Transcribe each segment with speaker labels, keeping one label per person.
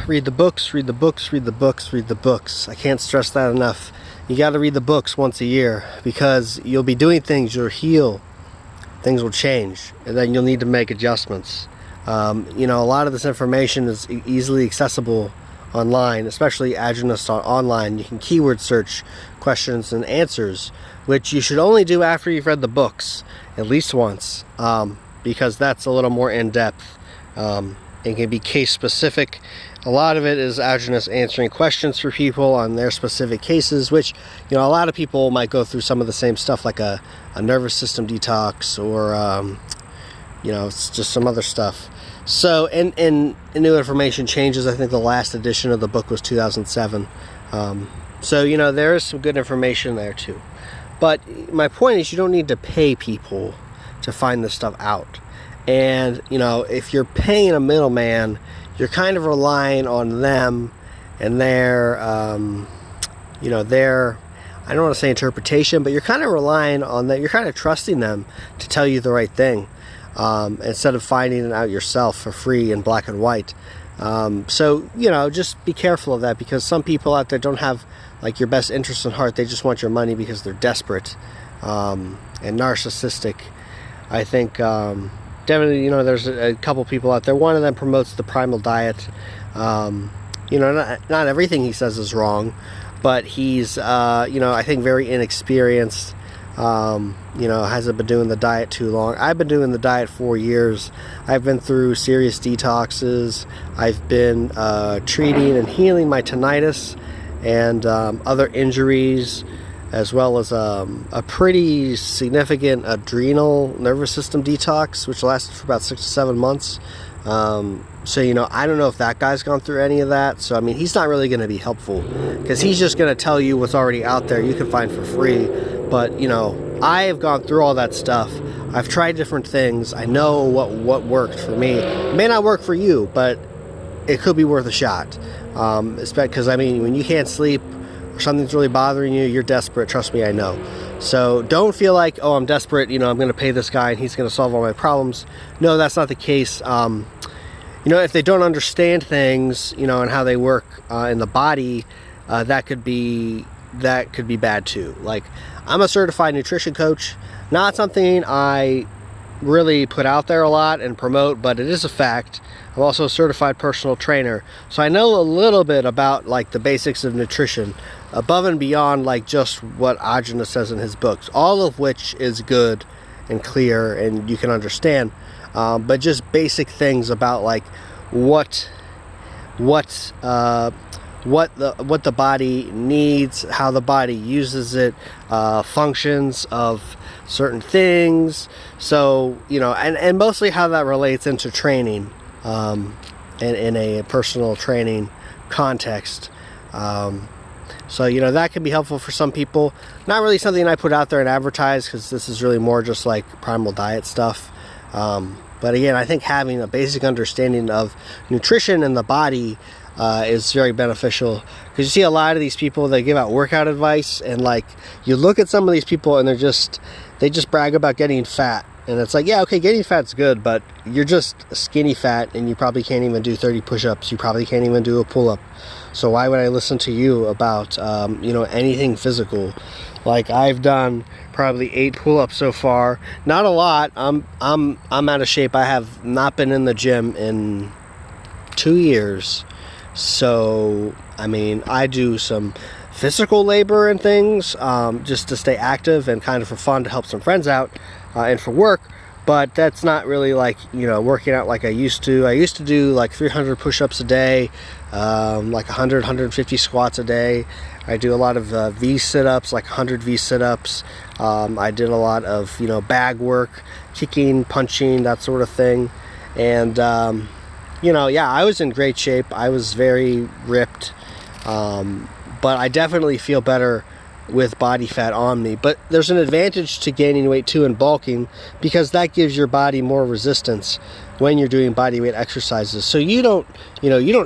Speaker 1: read the books, read the books, read the books, read the books. I can't stress that enough. You got to read the books once a year, because you'll be doing things, you'll heal, things will change, and then you'll need to make adjustments. You know, a lot of this information is easily accessible online, especially Adrenalist online. You can keyword search questions and answers, which you should only do after you've read the books at least once, because that's a little more in-depth. It can be case specific. A lot of it is Adrenalist answering questions for people on their specific cases, which, you know, a lot of people might go through some of the same stuff, like a nervous system detox, or you know, it's just some other stuff. So, and new information changes. I think the last edition of the book was 2007. So, you know, there is some good information there too. But my point is, you don't need to pay people to find this stuff out. And, you know, if you're paying a middleman, you're kind of relying on them and their, you know, their, I don't want to say interpretation, but you're kind of relying on that. You're kind of trusting them to tell you the right thing, instead of finding it out yourself for free in black and white. So, you know, just be careful of that, because some people out there don't have like your best interest in heart. They just want your money because they're desperate, and narcissistic. I think, definitely, you know, there's a couple people out there. One of them promotes the Primal diet. You know, not everything he says is wrong, but he's, you know, I think very inexperienced. You know, hasn't been doing the diet too long. I've been doing the diet 4 years. I've been through serious detoxes. I've been treating and healing my tinnitus and other injuries, as well as a pretty significant adrenal nervous system detox, which lasted for about 6 to 7 months. So, you know, I don't know if that guy's gone through any of that. So, I mean, he's not really going to be helpful, because he's just going to tell you what's already out there you can find for free. But, you know, I have gone through all that stuff. I've tried different things. I know what worked for me. It may not work for you, but it could be worth a shot. Because, I mean, when you can't sleep, or something's really bothering you, you're desperate. Trust me, I know. So don't feel like, oh, I'm desperate, you know, I'm going to pay this guy and he's going to solve all my problems. No, that's not the case. You know, if they don't understand things, you know, and how they work in the body, that could be bad too. Like, I'm a certified nutrition coach. Not something I really put out there a lot and promote, but it is a fact. I'm also a certified personal trainer, so I know a little bit about like the basics of nutrition, above and beyond like just what Adrenalist says in his books, all of which is good and clear and you can understand, but just basic things about like what the body needs, how the body uses it, functions of certain things. So, you know, and mostly how that relates into training, in a personal training context. So, you know, that can be helpful for some people. Not really something I put out there and advertise, because this is really more just like Primal diet stuff. But again, I think having a basic understanding of nutrition and the body is very beneficial, because you see a lot of these people, they give out workout advice, and like you look at some of these people and they just brag about getting fat, and it's like, yeah, okay, getting fat's good, but you're just skinny fat and you probably can't even do 30 push-ups, you probably can't even do a pull-up. So why would I listen to you about you know, anything physical? Like, I've done probably 8 pull-ups so far, not a lot. I'm out of shape. I have not been in the gym in 2 years. So, I mean, I do some physical labor and things, just to stay active and kind of for fun, to help some friends out, and for work. But that's not really like, you know, working out like I used to. I used to do like 300 push-ups a day, like 100, 150 squats a day. I do a lot of V sit-ups, like 100 V sit-ups. I did a lot of, you know, bag work, kicking, punching, that sort of thing. And, you know, yeah, I was in great shape. I was very ripped. But I definitely feel better with body fat on me. But there's an advantage to gaining weight too and bulking, because that gives your body more resistance when you're doing body weight exercises. So you don't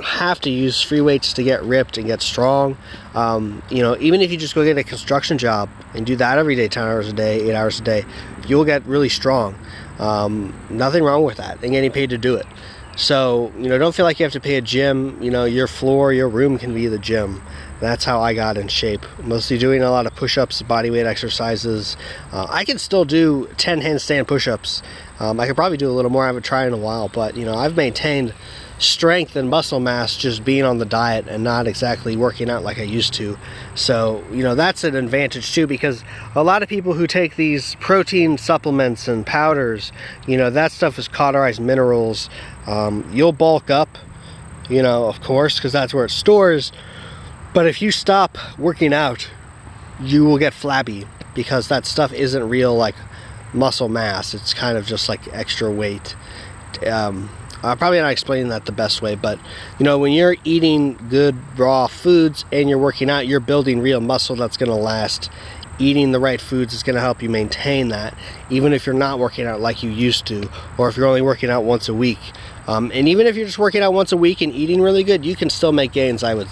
Speaker 1: have to use free weights to get ripped and get strong. You know, even if you just go get a construction job and do that every day, 10 hours a day, 8 hours a day, you'll get really strong. Nothing wrong with that, and getting paid to do it. So, you know, don't feel like you have to pay a gym. You know, your floor, your room can be the gym. That's how I got in shape. Mostly doing a lot of push-ups, bodyweight exercises. I can still do 10 handstand push-ups. I could probably do a little more. I haven't tried in a while, but you know, I've maintained strength and muscle mass just being on the diet and not exactly working out like I used to. So, you know, that's an advantage too, because a lot of people who take these protein supplements and powders, you know, that stuff is cauterized minerals. You'll bulk up, you know, of course, because that's where it stores. But if you stop working out, you will get flabby, because that stuff isn't real like muscle mass. It's kind of just like extra weight. I'm probably not explaining that the best way, but you know, when you're eating good raw foods and you're working out, you're building real muscle that's going to last. Eating the right foods is going to help you maintain that, even if you're not working out like you used to, or if you're only working out once a week. And even if you're just working out once a week and eating really good, you can still make gains. I would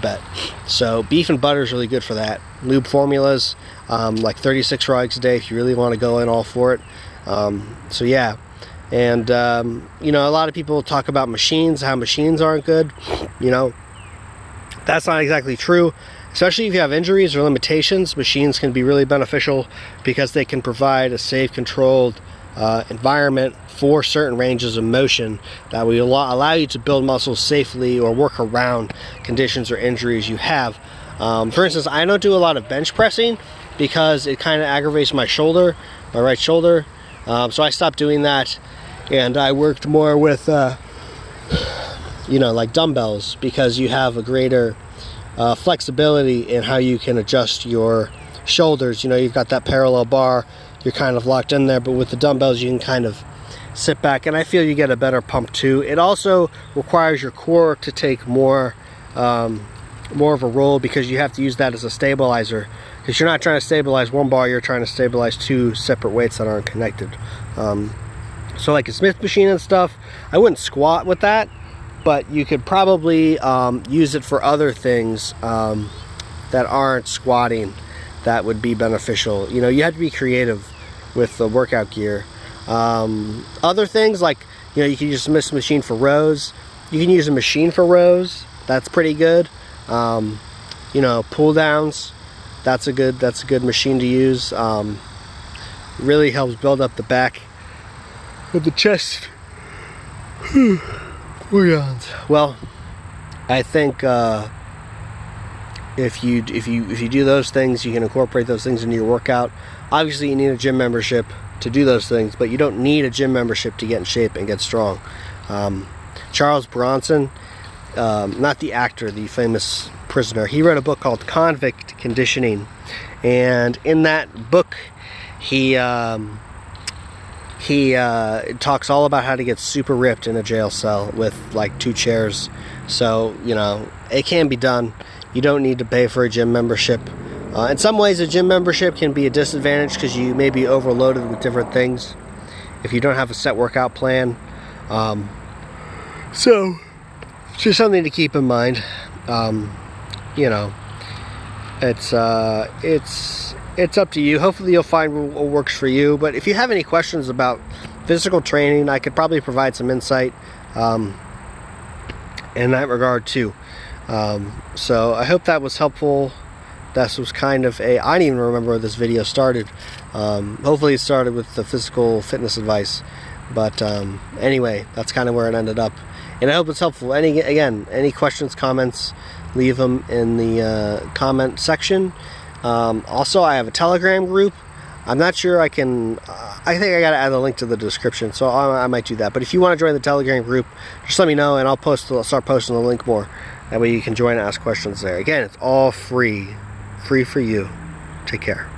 Speaker 1: bet. So beef and butter is really good for that. Lube formulas, like 36 raw eggs a day if you really want to go in all for it. So yeah. And you know, a lot of people talk about machines, how machines aren't good. You know, that's not exactly true. Especially if you have injuries or limitations, machines can be really beneficial because they can provide a safe, controlled environment for certain ranges of motion that will allow you to build muscles safely or work around conditions or injuries you have. For instance, I don't do a lot of bench pressing because it kind of aggravates my shoulder, my right shoulder. So I stopped doing that, and I worked more with, you know, like dumbbells, because you have a greater flexibility in how you can adjust your shoulders. You know, you've got that parallel bar, you're kind of locked in there, but with the dumbbells you can kind of sit back, and I feel you get a better pump too. It also requires your core to take more of a role, because you have to use that as a stabilizer, because you're not trying to stabilize one bar, you're trying to stabilize two separate weights that aren't connected. So like a Smith machine and stuff, I wouldn't squat with that, but you could probably use it for other things that aren't squatting that would be beneficial. You know, you have to be creative with the workout gear. Other things like, you know, you can use a Smith machine for rows. You can use a machine for rows. That's pretty good. You know, pull downs. That's a good machine to use. Really helps build up the back of the chest. Well, I think if you do those things, you can incorporate those things into your workout. Obviously, you need a gym membership to do those things, but you don't need a gym membership to get in shape and get strong. Charles Bronson, not the actor, the famous prisoner, he wrote a book called Convict Conditioning, and in that book he talks all about how to get super ripped in a jail cell with like 2 chairs. So, you know, it can be done. You don't need to pay for a gym membership. In some ways, a gym membership can be a disadvantage because you may be overloaded with different things if you don't have a set workout plan. So it's just something to keep in mind. You know, it's up to you. Hopefully you'll find what works for you. But if you have any questions about physical training, I could probably provide some insight in that regard too. So I hope that was helpful. This was kind of I don't even remember where this video started. Hopefully it started with the physical fitness advice. But anyway, that's kind of where it ended up. And I hope it's helpful. Any questions, comments, leave them in the comment section. Also, I have a Telegram group. I'm not sure I think I gotta add a link to the description, so I might do that. But if you want to join the Telegram group, just let me know, and I'll start posting the link more. That way you can join and ask questions there. Again, it's all free for you. Take care.